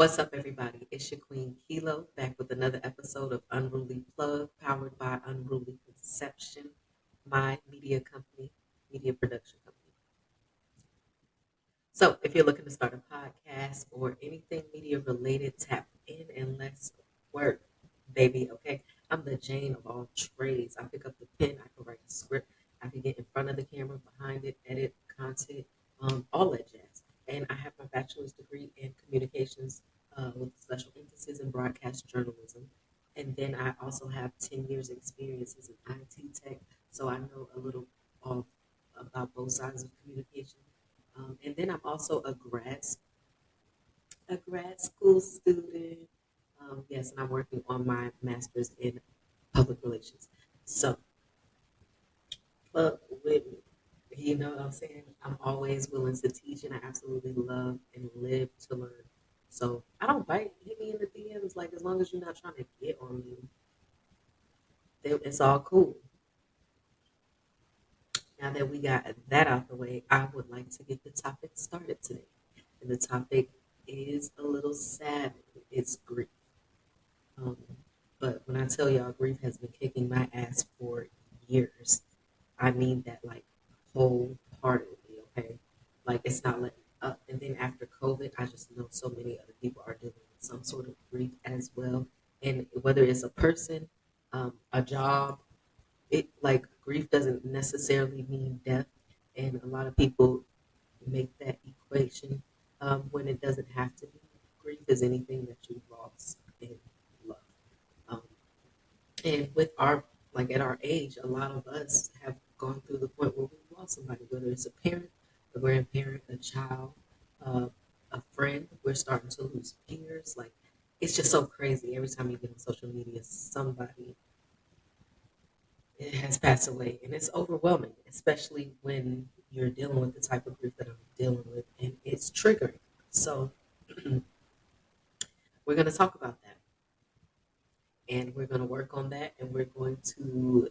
What's up, everybody? It's your Queen Kilo back with another episode of Unruly Plug, powered by Unruly Conception, my media company, media production company. So, if you're looking to start a podcast or anything media related, tap in and let's work, baby. Okay, I'm the Jane of all trades. I pick up the pen, I can write a script, I can get in front of the camera, behind it, edit content, all that jazz. And I have my bachelor's degree in communications with special emphasis in broadcast journalism. And then I also have 10 years experience as an IT tech, so I know a little of, about both sides of communication. And then I'm also a grad school student. Yes, and I'm working on my master's in public relations. So, fuck with me. You know what I'm saying? I'm always willing to teach, and I absolutely love and live to learn. So I don't bite. Hit me in the DMs. Like, as long as you're not trying to get on me, then it's all cool. Now that we got that out the way, I would like to get the topic started today. And the topic is a little sad. It's grief. Um, but when I tell y'all, grief has been kicking my ass for years. I mean that like wholeheartedly, okay? Like it's not letting up. And then after COVID, I just know so many other people are dealing with some sort of grief as well. And whether it's a person, a job, it like grief doesn't necessarily mean death. And a lot of people make that equation when it doesn't have to be. Grief is anything that you lost in love. Um, and with our, like at our age, a lot of us have gone through the point where we've lost somebody, whether it's a parent, a grandparent, a child, uh, a friend. We're starting to lose peers. Like it's just so crazy. Every time you get on social media, somebody has passed away, and it's overwhelming, especially when you're dealing with the type of grief that I'm dealing with, and it's triggering. So we're going to talk about that, and we're going to work on that, and we're going to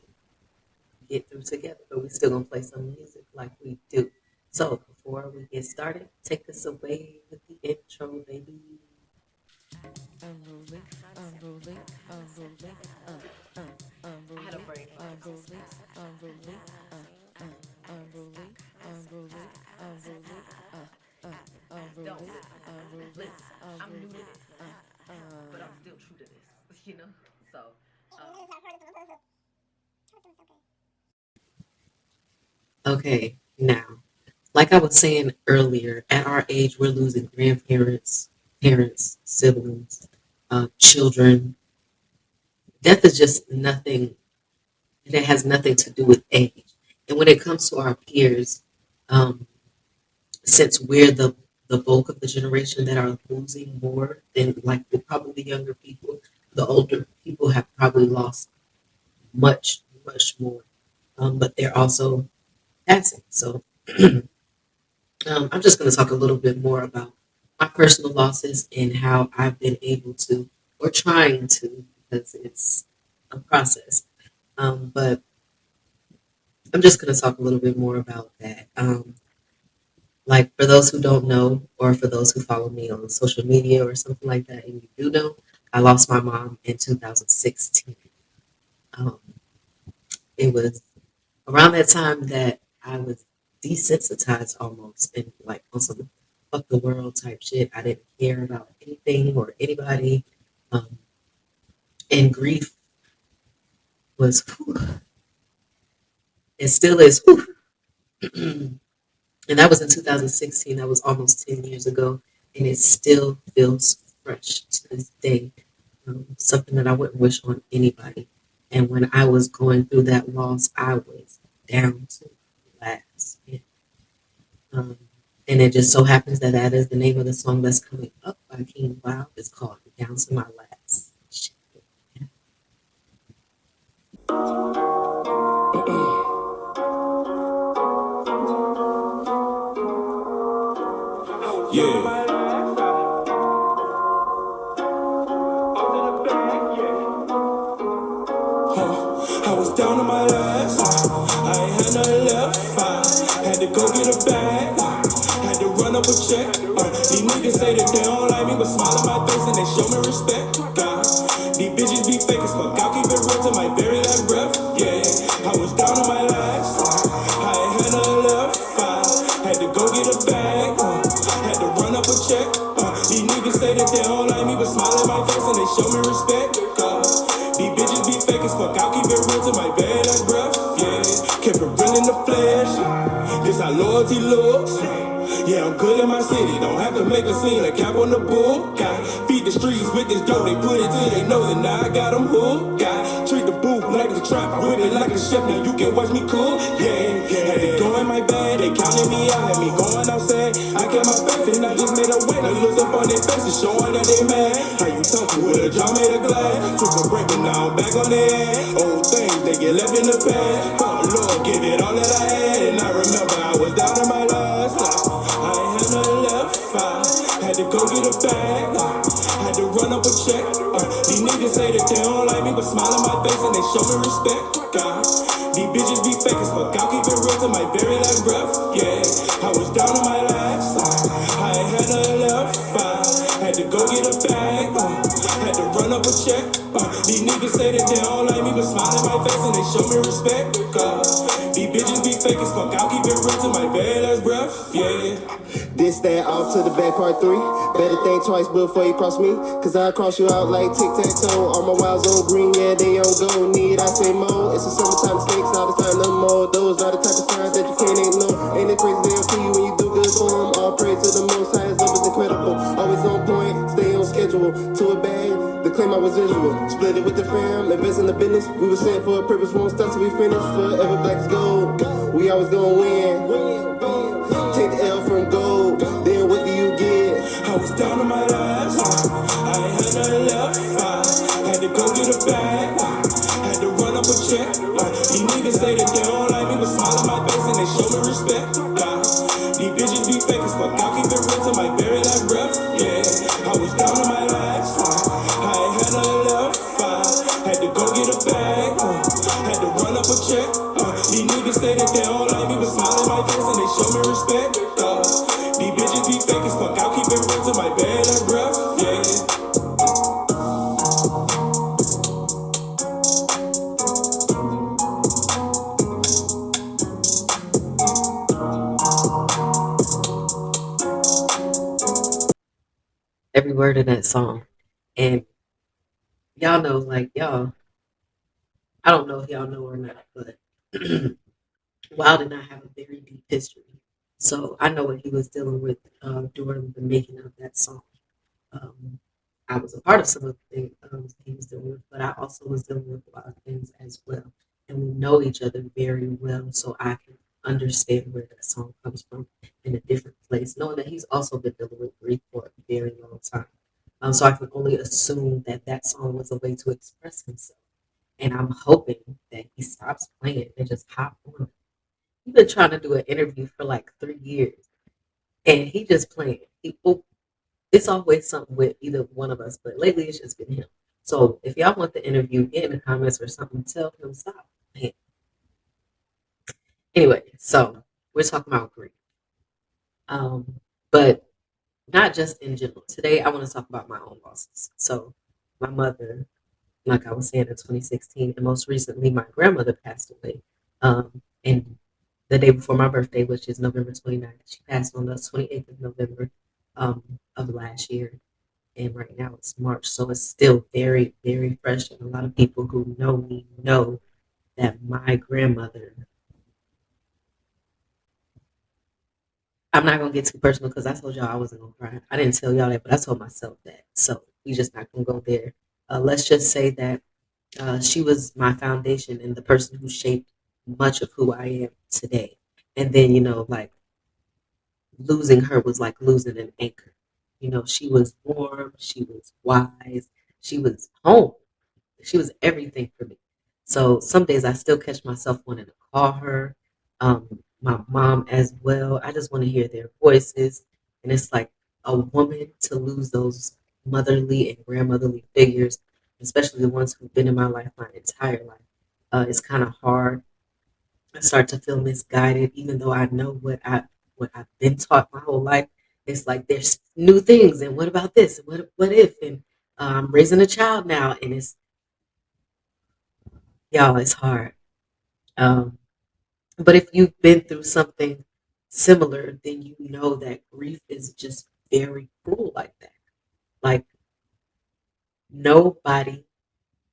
get through together, but we're still gonna play some music like we do. So before we get started, take us away with the intro, baby. Unruly, unruly, unruly, unruly, unruly, unruly, unruly, unruly, unruly, unruly, unruly, unruly, But I'm still true to this, you know. So okay, now, like I was saying earlier, at our age, we're losing grandparents, parents, siblings, children. Death is just nothing. It has nothing to do with age. And when it comes to our peers, um, since we're the bulk of the generation that are losing more than like probably the younger people, the older people have probably lost much more. But they're also passing. So I'm just going to talk a little bit more about my personal losses and how I've been able to, or trying to, because it's a process. But I'm just going to talk a little bit more about that. Like for those who don't know, or for those who follow me on social media or something like that, and you do know, I lost my mom in 2016. Um, it was around that time that I was desensitized almost and like on some fuck the world type shit. I didn't care about anything or anybody. Um, and grief was, whew, it still is, whew. And that was in 2016. That was almost 10 years ago. And it still feels fresh to this day. Something that I wouldn't wish on anybody. And when I was going through that loss, I was down to last. Um, and it just so happens that that is the name of the song that's coming up by King Wow. It's called Down to My Last. Shit. Yeah. I was down on my last. I ain't had nothing left. I had to go get a bag. Had to run up a check. These niggas say that they don't like me, but smile in my face and they show me respect. God, these bitches be fake as fuck. I'll keep it real to my very last breath. Yeah, I was down on my last. I ain't had no left. Had to go get a bag. Had to run up a check. These niggas say that they don't like me, but smile in my face and they show me respect. God, these bitches be fake as fuck. I'll keep it real to my very last breath. Yeah, kept it real in the flesh. This how loyalty looks. Yeah, I'm good in my city. Don't have to make a scene. Like cap on the bull. God, feed the streets with this dough. They put it till they know that now I got them hooked. God, treat the booth like the trap. I whip it like a chef. Now you can watch me cook. Yeah, had to go in my bag. They counted me out. Had me going outside. I kept my faith and I just made a way. They look up on their faces, showing that they mad. How you talking with a jaw made of glass? Took a break, but now I'm back on their ass. Old things, they get left in the past. Oh Lord, give it all that I had. And I remember I was down in my last. I ain't had nothing left. Had to go get a bag. Had to run up a check. These niggas say that they don't like me, but smile in my face and they show me respect. God, these bitches be fake as fuck. I'll keep it real to my very last breath. Yeah, I was down on my last. I ain't had nothing left. Had to go get a bag. Had to run up a check. These niggas say that they don't like me, but smile in my face and they show me respect. God, these bitches be fake as fuck. I'll keep it real to my very last breath. Yeah. This, that, off to the back part 3. Better think twice before you cross me, cause I cross you out like tic-tac-toe. All my wilds on green, yeah, they on go. Need I say more? It's a summertime snakes, now it's time to mow. Those are the type of signs that you can't ignore. Ain't it crazy they'll see you when you do good for them? All praise to the most high, his love is incredible. Always on point, stay on schedule. To a bag, the claim I was visual. Split it with the fam, invest in the business. We were sent for a purpose, won't stop till we finish. Forever black is gold, we always gonna win. Take the L from gold, then what do you get? I was down on my last. I ain't had nothing left. Had to go get a bag. Had to run up a check. These niggas say that they don't like me, but smile in my face and they show me respect. These bitches be fake as fuck. I'll keep it real to my very last breath. Yeah, I was down on my last. I ain't had nothing left. Had to go get a bag. Had to run up a check. These niggas say that they don't like me, but smile in my face and they show me respect. These bitches be fake as fuck. I'll keep it real to my very last breath. Yeah. Every word of that song. And y'all know, like, y'all, I don't know if y'all know or not, but Wild and I have a very deep history. So I know what he was dealing with during the making of that song. Um, I was a part of some of the things he was dealing with, but I also was dealing with a lot of things as well. And we know each other very well, so I can understand where that song comes from in a different place, knowing that he's also been dealing with grief for a very long time. So I can only assume that that song was a way to express himself. And I'm hoping that he stops playing and just hop on. He's been trying to do an interview for like 3 years, and he just playing. It's always something with either one of us, but lately it's just been him. So if y'all want the interview, get in the comments or something. Tell him stop. Man. Anyway, so we're talking about grief, but not just in general. Today I want to talk about my own losses. So my mother, like I was saying, in 2016, and most recently my grandmother passed away. And the day before my birthday, which is November 29th, she passed on the 28th of November of last year. And right now it's March, so it's still very, very fresh. And a lot of people who know me know that my grandmother, I'm not gonna get too personal because I told y'all I wasn't gonna cry. I didn't tell y'all that, but I told myself that. So we just not gonna go there. Let's just say that she was my foundation and the person who shaped much of who I am today. And then, like losing her was like losing an anchor. She was warm, she was wise, she was home. She was everything for me. So some days I still catch myself wanting to call her, my mom as well. I just want to hear their voices. And it's like a woman to lose those motherly and grandmotherly figures, especially the ones who've been in my life my entire life. It's kind of hard. I start to feel misguided, even though I know what I've been taught my whole life. it's like there's new things, and what about this? And what if? And I'm raising a child now, and it's y'all, it's hard. Um, but if you've been through something similar, then you know that grief is just very cruel like that. Like nobody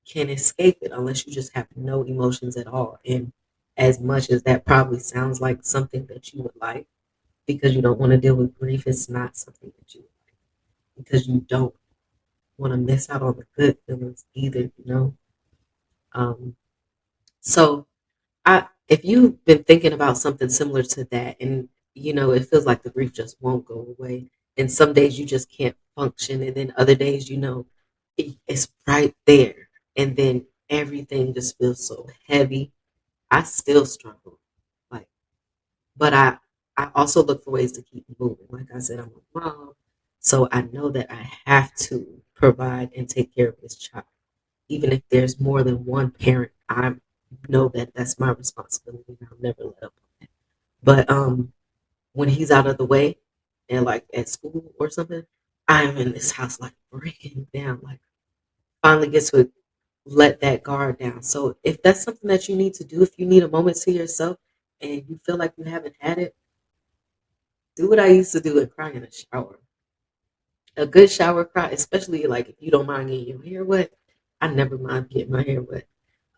can escape it unless you just have no emotions at all. And as much as that probably sounds like something that you would like, because you don't want to deal with grief, it's not something that you would like because you don't want to miss out on the good feelings either, you know. Um, so if you've been thinking about something similar to that, and you know, it feels like the grief just won't go away, and some days you just can't function, and then other days, you know, it's right there, and then everything just feels so heavy. I still struggle, like, but I also look for ways to keep moving. Like I said, I'm a mom, so I know that I have to provide and take care of this child even if there's more than one parent, I know that that's my responsibility. And I'll never let up on that. But when he's out of the way and like at school or something, I'm in this house like breaking down. Like finally get to let that guard down. So if that's something that you need to do, if you need a moment to yourself and you feel like you haven't had it, do what I used to do and cry in the shower. A good shower cry, especially like if you don't mind getting your hair wet. I never mind getting my hair wet.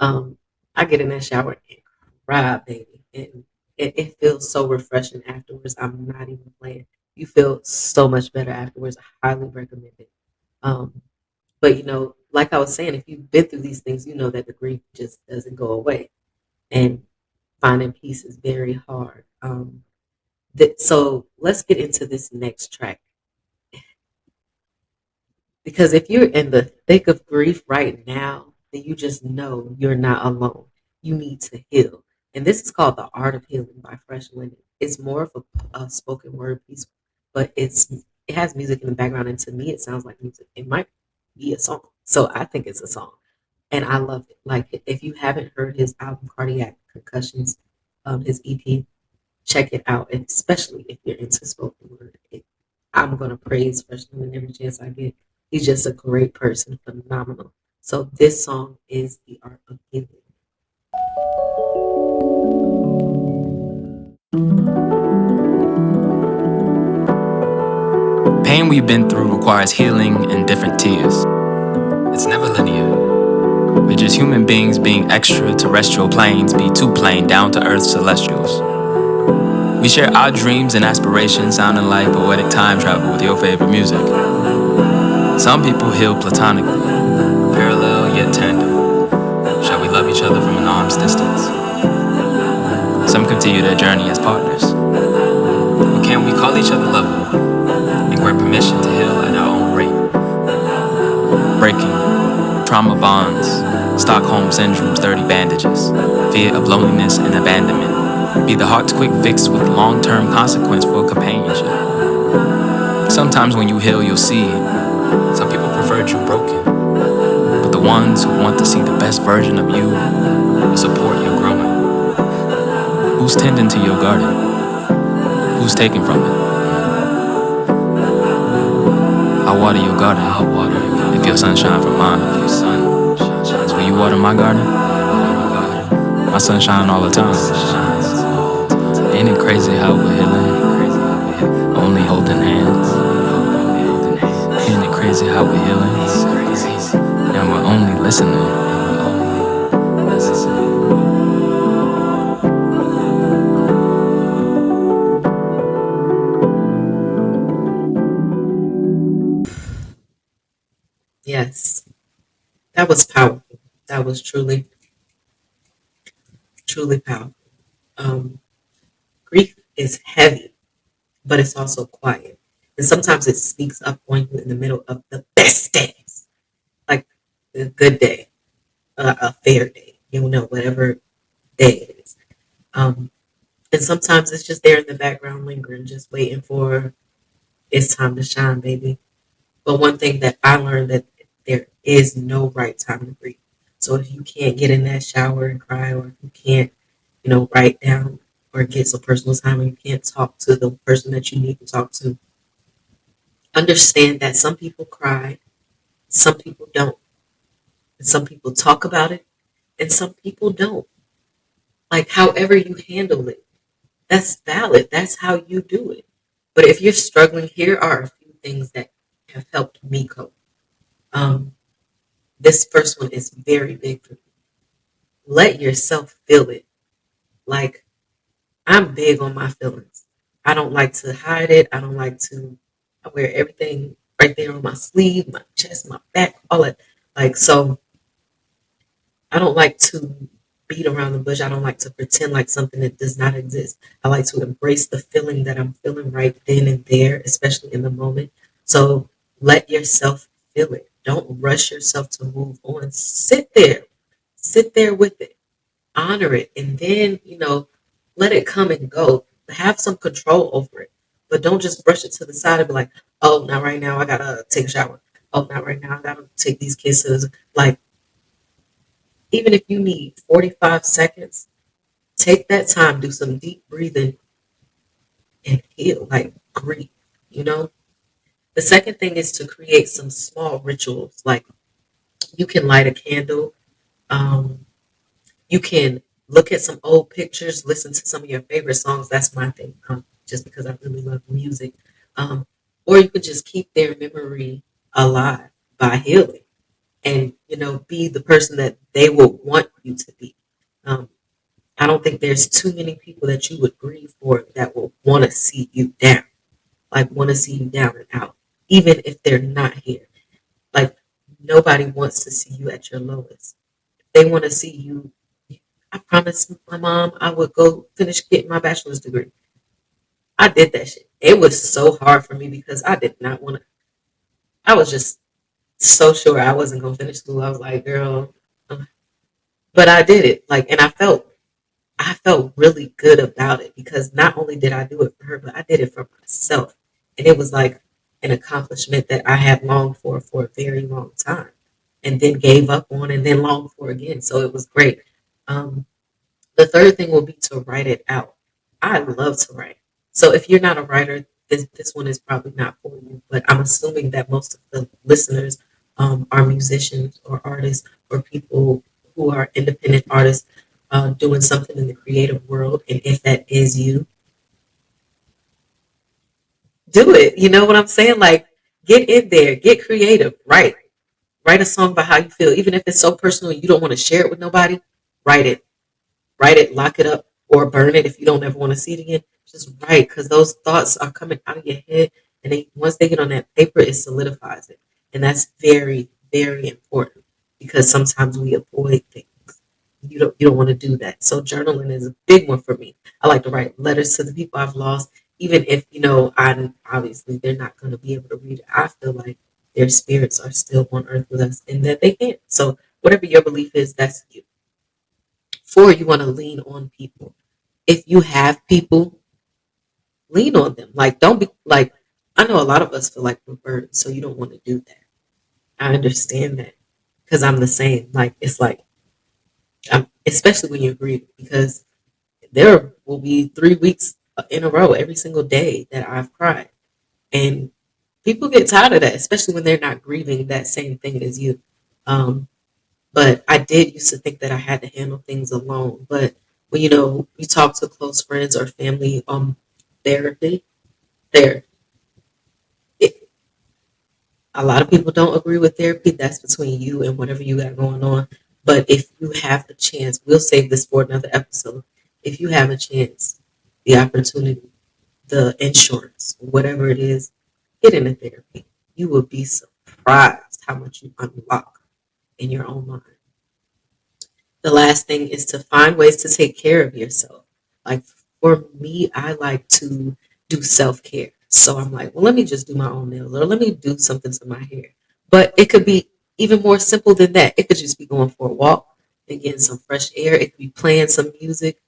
Um, I get in that shower and cry, baby, and it feels so refreshing afterwards. I'm not even playing. You feel so much better afterwards. I highly recommend it. Um, but you know, like I was saying, if you've been through these things, you know that the grief just doesn't go away, and finding peace is very hard. So let's get into this next track. Because if you're in the thick of grief right now, then you just know you're not alone. You need to heal. And this is called The Art of Healing by Fresh Linen. It's more of a spoken word piece, but it has music in the background. And to me, it sounds like music. It might be a song. So I think it's a song. And I love it. Like, if you haven't heard his album, Cardiac Concussions, his EP, check it out, and especially if you're into spoken word. I'm gonna praise Fresh Linen every chance I get. He's just a great person, phenomenal. So this song is The Art of Giving. Pain we've been through requires healing in different tiers. It's never linear. We're just human beings being extraterrestrial planes, be too plain, down to earth celestials. We share our dreams and aspirations, sounding like poetic time travel with your favorite music. Some people heal platonically, parallel yet tandem. Shall we love each other from an arm's distance? Some continue their journey as partners. Or can we call each other lovable and grant permission to heal at our own rate? Breaking trauma bonds, Stockholm Syndrome's dirty bandages, fear of loneliness and abandonment, be the heart's quick fix with long-term consequence for companionship. Sometimes when you heal, you'll see some people preferred you broken, but the ones who want to see the best version of you will support your growing. Who's tending to your garden? Who's taking from it? I'll water your garden if your sunshine from mine. Will you water my garden? My sunshine all the time. Ain't it crazy how we're healing? Only holding hands. Ain't it crazy how we're healing? And we're only listening. Yes, that was powerful. That was truly, truly powerful. Um, Grief is heavy, but it's also quiet. And sometimes it sneaks up on you in the middle of the best days, like a good day, a fair day, you know, whatever day it is. Um, and sometimes it's just there in the background, lingering, just waiting for it's time to shine, baby. But one thing that I learned that there is no right time to grieve. So if you can't get in that shower and cry, or if you can't, you know, write down or get some personal time, or you can't talk to the person that you need to talk to, Understand that some people cry, some people don't, and some people talk about it, and some people don't. Like, however you handle it, that's valid. That's how you do it. But if you're struggling, here are a few things that have helped me cope. Um, this first one is very big for me. Let yourself feel it. Like, I'm big on my feelings. I don't like to hide it. I don't like to, I wear everything right there on my sleeve, my chest, my back, all that. Like, so I don't like to beat around the bush. I don't like to pretend like something that does not exist. I like to embrace the feeling that I'm feeling right then and there, especially in the moment. So let yourself feel it. Don't rush yourself to move on. Sit there with it, honor it, and then, let it come and go. Have some control over it. But don't just brush it to the side and be like, oh, not right now. I gotta take a shower. Oh, not right now. I gotta take these kisses. Like, even if you need 45 seconds, take that time, do some deep breathing, and heal, like grieve, you know? The second thing is to create some small rituals. Like, you can light a candle, um, you can look at some old pictures, listen to some of your favorite songs. That's my thing, just because I really love music. Um, or you can just keep their memory alive by healing and, be the person that they will want you to be. Um, I don't think there's too many people that you would grieve for that will want to see you down, like want to see you down and out, even if they're not here. Like, nobody wants to see you at your lowest. They want to see you. I promised my mom I would go finish getting my bachelor's degree. I did that shit. It was so hard for me because I did not want to. I was just so sure I wasn't going to finish school. I was like, girl, but I did it. Like, and I felt really good about it because not only did I do it for her, but I did it for myself. And it was like an accomplishment that I had longed for a very long time and then gave up on and then longed for again. So it was great. Um, the third thing will be to write it out. I love to write. So if you're not a writer, this one is probably not for you. But I'm assuming that most of the listeners are musicians or artists or people who are independent artists doing something in the creative world. And if that is you, do it. You know what I'm saying? Like, get in there, get creative, write a song about how you feel, even if it's so personal and you don't want to share it with nobody. Write it, lock it up, or burn it if you don't ever want to see it again. Just write, because those thoughts are coming out of your head, and once they get on that paper, it solidifies it, and that's very, very important because sometimes we avoid things. You don't want to do that. So journaling is a big one for me. I like to write letters to the people I've lost, even if I obviously they're not going to be able to read it. I feel like their spirits are still on earth with us, and that they can't. So whatever your belief is, that's you. Four, you want to lean on people. If you have people, lean on them. Like, don't be like, I know a lot of us feel like we're burdens, so you don't want to do that. I understand that because I'm the same. Like, it's like, especially when you're grieving, because there will be 3 weeks in a row every single day that I've cried. And people get tired of that, especially when they're not grieving that same thing as you. Um, but I did used to think that I had to handle things alone. But when you talk to close friends or family, therapy, there, it, a lot of people don't agree with therapy. That's between you and whatever you got going on. But if you have the chance, we'll save this for another episode. If you have a chance, the opportunity, the insurance, whatever it is, get into therapy. You will be surprised how much you unlock in your own mind. The last thing is to find ways to take care of yourself. Like, for me, I like to do self care. So I'm like, well, let me just do my own nails or let me do something to my hair. But it could be even more simple than that. It could just be going for a walk and getting some fresh air. It could be playing some music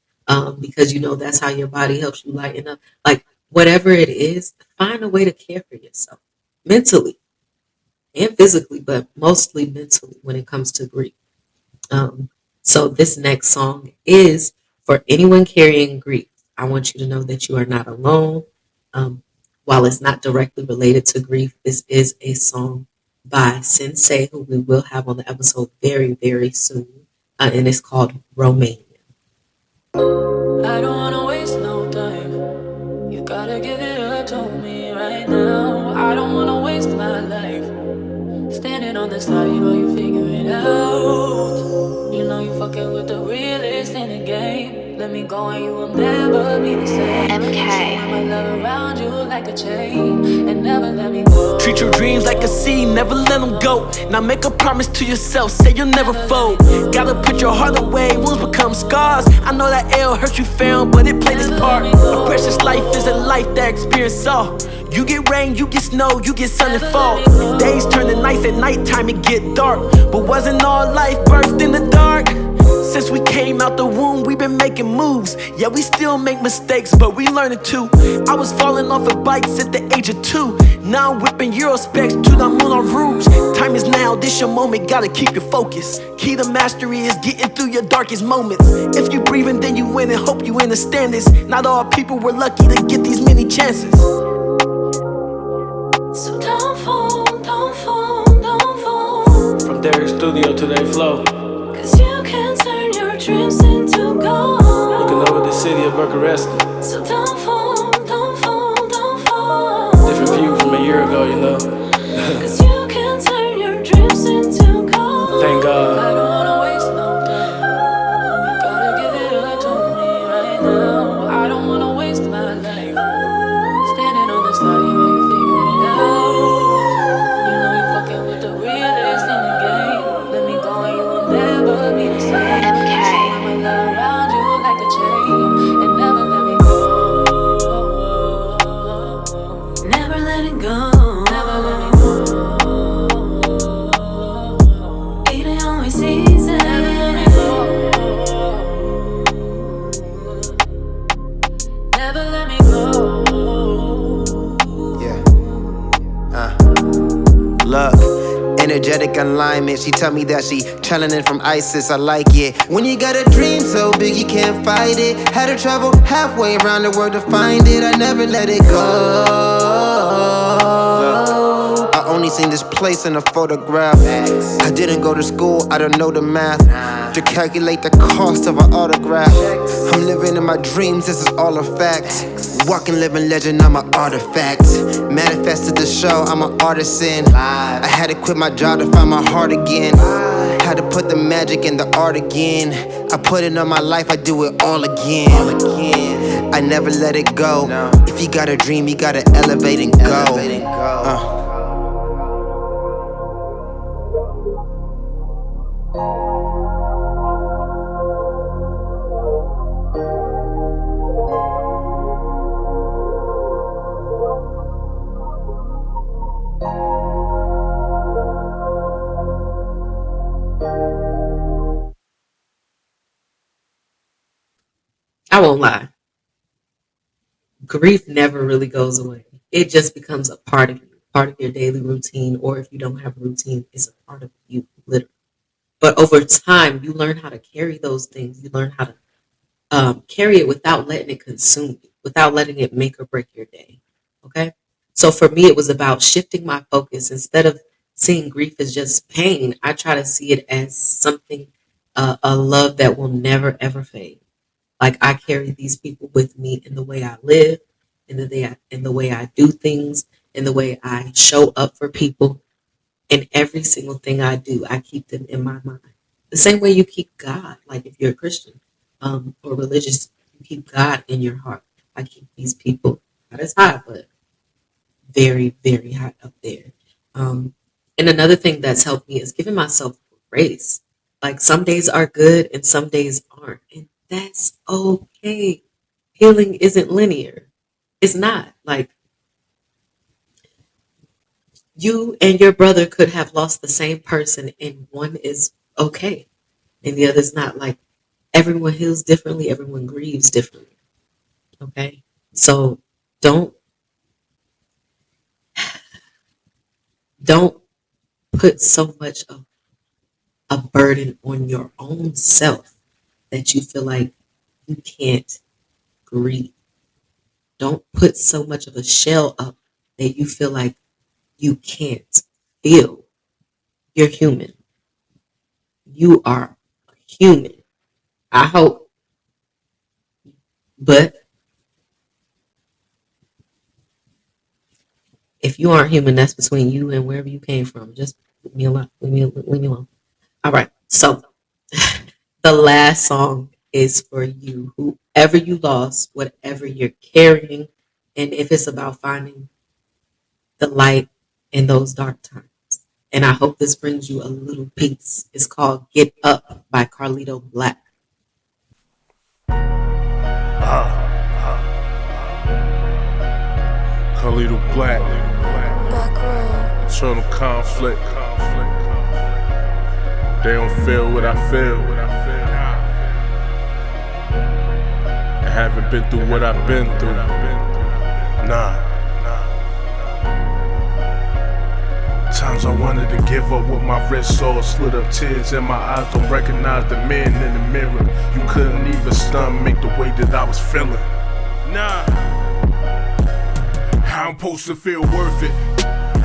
because that's how your body helps you lighten up. Like, whatever it is, find a way to care for yourself mentally and physically, but mostly mentally when it comes to grief. Um, so this next song is for anyone carrying grief. I want you to know that you are not alone. Um, while it's not directly related to grief, this is a song by Sen-Sā, who we will have on the episode very, very soon. And it's called Romania. I don't wanna waste no time. You gotta give it up to me right now. I don't wanna waste my life standing on the side, you know you figure it out. You know you fucking with the realest in the game. Let me go and you will never be the same. MK. I'ma love around you like a chain and never let me go. Treat your dreams like a seed, never let them go. Now make a promise to yourself, say you'll never fold. Gotta put your heart away, wounds become scars. I know that L hurt you found, but it played its part. A precious life is a life that experience all. You get rain, you get snow, you get sun and fall. Days turn to nights, at nighttime it get dark. But wasn't all life birthed in the dark? Since we came out the womb, we've been making moves. Yeah, we still make mistakes, but we learning too. I was falling off of bikes at the age of 2. Now I'm whipping Euro specs to the Moulin Rouge. Time is now, this your moment, gotta keep your focus. Key to mastery is getting through your darkest moments. If you breathing, then you win and hope you understand this. Not all people were lucky to get these many chances. So don't fall, don't fall, don't fall. From Derek Studio to their flow. Cause you can turn your dreams into gold. Looking over the city of Bucharest. So don't fall, don't fall, don't fall. Different view from a year ago, you know. Cause you can turn your dreams into gold. Thank God. I don't wanna waste no time. You gotta give it up to me right now. I don't wanna waste my life standing on the side, you know you figure it out. You know you fucking with the realest in the game. Let me go and you will never be the same. I'ma love around you like a chain and never let me go. Never let it go. Never let me go. It ain't always easy. Never let me go. Never let me go. Look, energetic alignment. She tell me that she challenging from ISIS. I like it. When you got a dream so big you can't fight it. Had to travel halfway around the world to find it. I never let it go. I only seen this place in a photograph. I didn't go to school, I don't know the math to calculate the cost of an autograph. I'm living in my dreams, this is all a fact. Walking, living legend, I'm an artifact. Manifested the show, I'm an artisan. I had to quit my job to find my heart again. Had to put the magic in the art again. I put it on my life, I do it all again. I never let it go. If you got a dream, you gotta elevate and go. I won't lie. Grief never really goes away. It just becomes a part of you, part of your daily routine, or if you don't have a routine, it's a part of you, literally. But over time, you learn how to carry those things. You learn how to carry it without letting it consume you, without letting it make or break your day. Okay? So for me, it was about shifting my focus. Instead of seeing grief as just pain, I try to see it as something, a love that will never, ever fade. Like I carry these people with me in the way I live, in the way I do things, in the way I show up for people. In every single thing I do, I keep them in my mind. The same way you keep God, like if you're a Christian or religious, you keep God in your heart. I keep these people not as high, but very, very high up there. And another thing that's helped me is giving myself grace. Like some days are good and some days aren't. And that's okay. Healing isn't linear. It's not. Like you and your brother could have lost the same person and one is okay and the other's not. Like everyone heals differently, everyone grieves differently. Okay? So don't put so much of a burden on your own self that you feel like you can't grieve. Don't put so much of a shell up that you feel like you can't feel. You're human. You are human. I hope. But if you aren't human, that's between you and wherever you came from. Just leave me alone. Leave me alone. All right. So the last song is for you. Whoever you lost, whatever you're carrying, and if it's about finding the light in those dark times. And I hope this brings you a little peace. It's called Get Up by Carlito Black. Carlito Black, eternal conflict. They don't feel what I feel. I haven't been through what I've been through. Nah. Times I wanted to give up with my wrist sore, slit up tears in my eyes, don't recognize the man in the mirror. You couldn't even stomach the way that I was feeling. Nah. How I'm supposed to feel worth it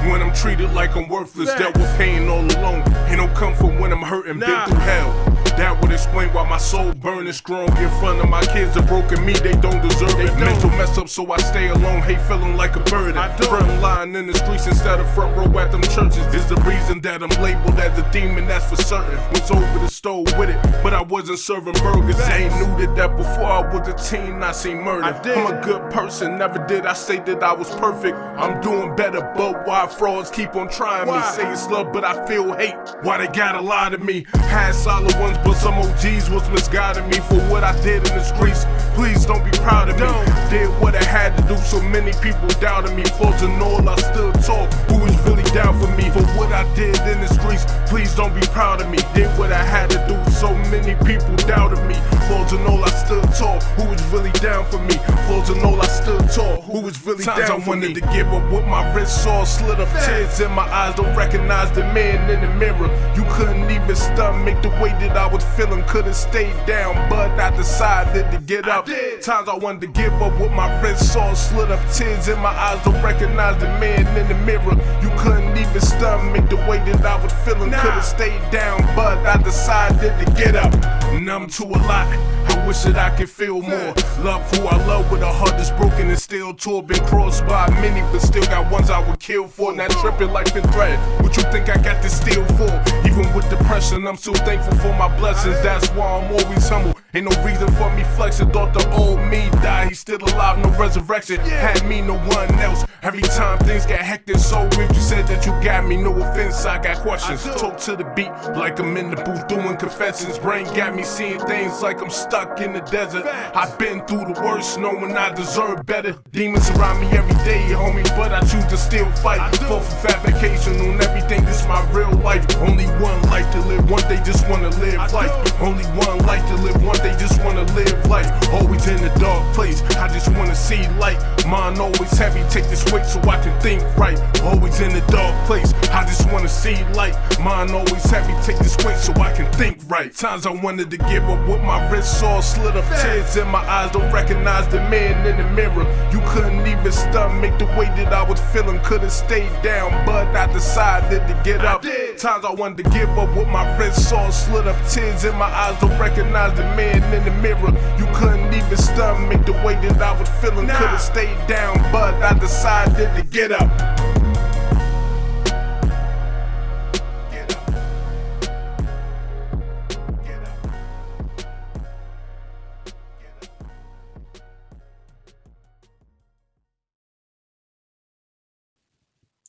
when I'm treated like I'm worthless? Dealt with pain all alone, ain't no comfort when I'm hurting, been through hell. That would explain why my soul burning strong in front of my kids. Have broken me, they don't deserve it. Mental mess up, so I stay alone, hate feeling like a burden. Front line in the streets instead of front row at them churches is the reason that I'm labeled as a demon, that's for certain. Was over the stove with it, but I wasn't serving burgers. I ain't knew that before I was a teen, I seen murder. I'm a good person, never did I say that I was perfect. I'm doing better, but why frauds keep on trying me? Say it's love, but I feel hate. Why they gotta lie to me? Had solid ones, but some OGs was misguiding me for what I did in the streets. Please don't be proud of me. Did what I had to do, so many people doubted me. Faults and all, I still talk. Who is really down for me? For what I did in the streets, please don't be proud of me. Did what I had to do, so many people doubted me. Faults and all, I still talk. Who is really down for me? Faults and all, I still talk. Who is really down for me? I wanted to give up with my wrist sore, slit up tears in my eyes, don't recognize the man in the mirror. You couldn't even stomach the way that I was feeling, could've stayed down, but I decided to get up. Times I wanted to give up with my wrist sore, slit up tears in my eyes, don't recognize the man in the mirror. You couldn't even stomach the way that I was feeling, could've stayed down, but I decided to get up. Numb to a lot, I wish that I could feel more. Love who I love with a heart that's broken and still tore. Been crossed by many, but still got ones I would kill for. Not tripping life in threat. What you think I got this still for? Even with depression, I'm so thankful for my blessings. That's why I'm always humble. Ain't no reason for me flexing. Thought the old me died, he's still alive, no resurrection. Had me, no one else. Every time things get hectic, so if you said that you got me, no offense, I got questions. Talk to the beat like I'm in the booth doing confessions. Brain got me seeing things like I'm stuck in the desert. I've been through the worst, knowing I deserve better. Demons around me every day, homie, but I choose to still fight. Fall for fabrication on everything, this my real life. Only one life to live, one day just wanna live life. Only one life to live, one day just wanna live life. Always in a dark place, I just wanna see light. Mind always heavy, take this weight so I can think right. Always in a dark place, I just wanna see light. Mind always heavy, take this weight so I can think right. Times I wanted to give up with my wrist sore, slit up tears in my eyes, don't recognize the man in the mirror. You couldn't even stomach the way that I was feeling, could've stayed down, but I decided to get up. Times I wanted to give up with my wrist sore, slit up tears in my eyes, don't recognize the man in the mirror. You couldn't even stomach the way that I was feeling, could've stayed down, but I decided to get up.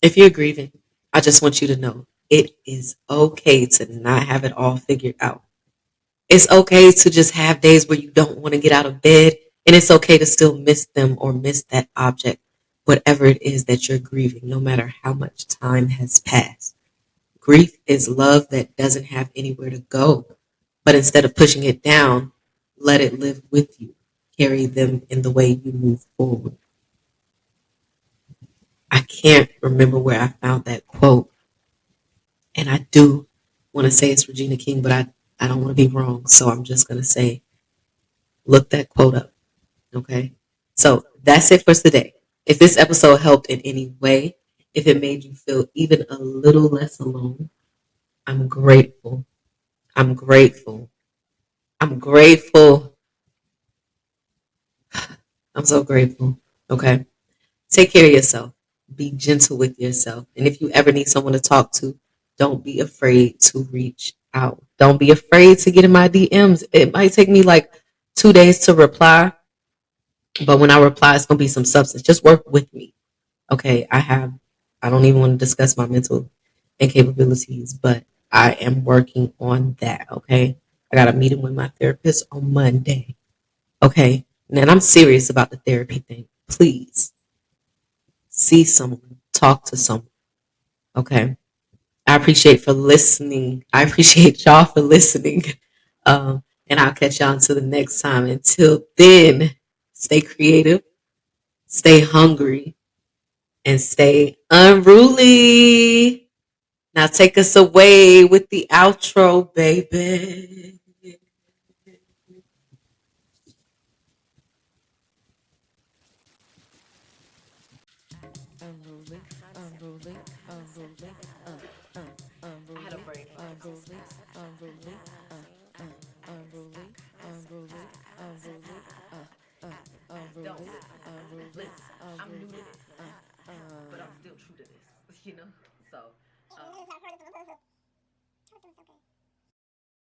If you're grieving, I just want you to know it is okay to not have it all figured out. It's okay to just have days where you don't want to get out of bed, and it's okay to still miss them or miss that object, whatever it is that you're grieving, no matter how much time has passed. Grief is love that doesn't have anywhere to go, but instead of pushing it down, let it live with you. Carry them in the way you move forward. I can't remember where I found that quote, and I do want to say it's Regina King, but I don't want to be wrong, so I'm just going to say, look that quote up, okay? So that's it for today. If this episode helped in any way, if it made you feel even a little less alone, I'm grateful. I'm grateful. I'm grateful. I'm so grateful. Okay. Take care of yourself. Be gentle with yourself. And if you ever need someone to talk to, don't be afraid to reach out. Don't be afraid to get in my DMs. It might take me like 2 days to reply, but when I reply, it's going to be some substance. Just work with me. Okay. I don't even want to discuss my mental incapabilities, but I am working on that. Okay. I got a meeting with my therapist on Monday. Okay. And I'm serious about the therapy thing. Please see someone, talk to someone. Okay. I appreciate for listening. I appreciate y'all for listening. And I'll catch y'all until the next time. Until then, stay creative, stay hungry, and stay unruly. Now take us away with the outro, baby.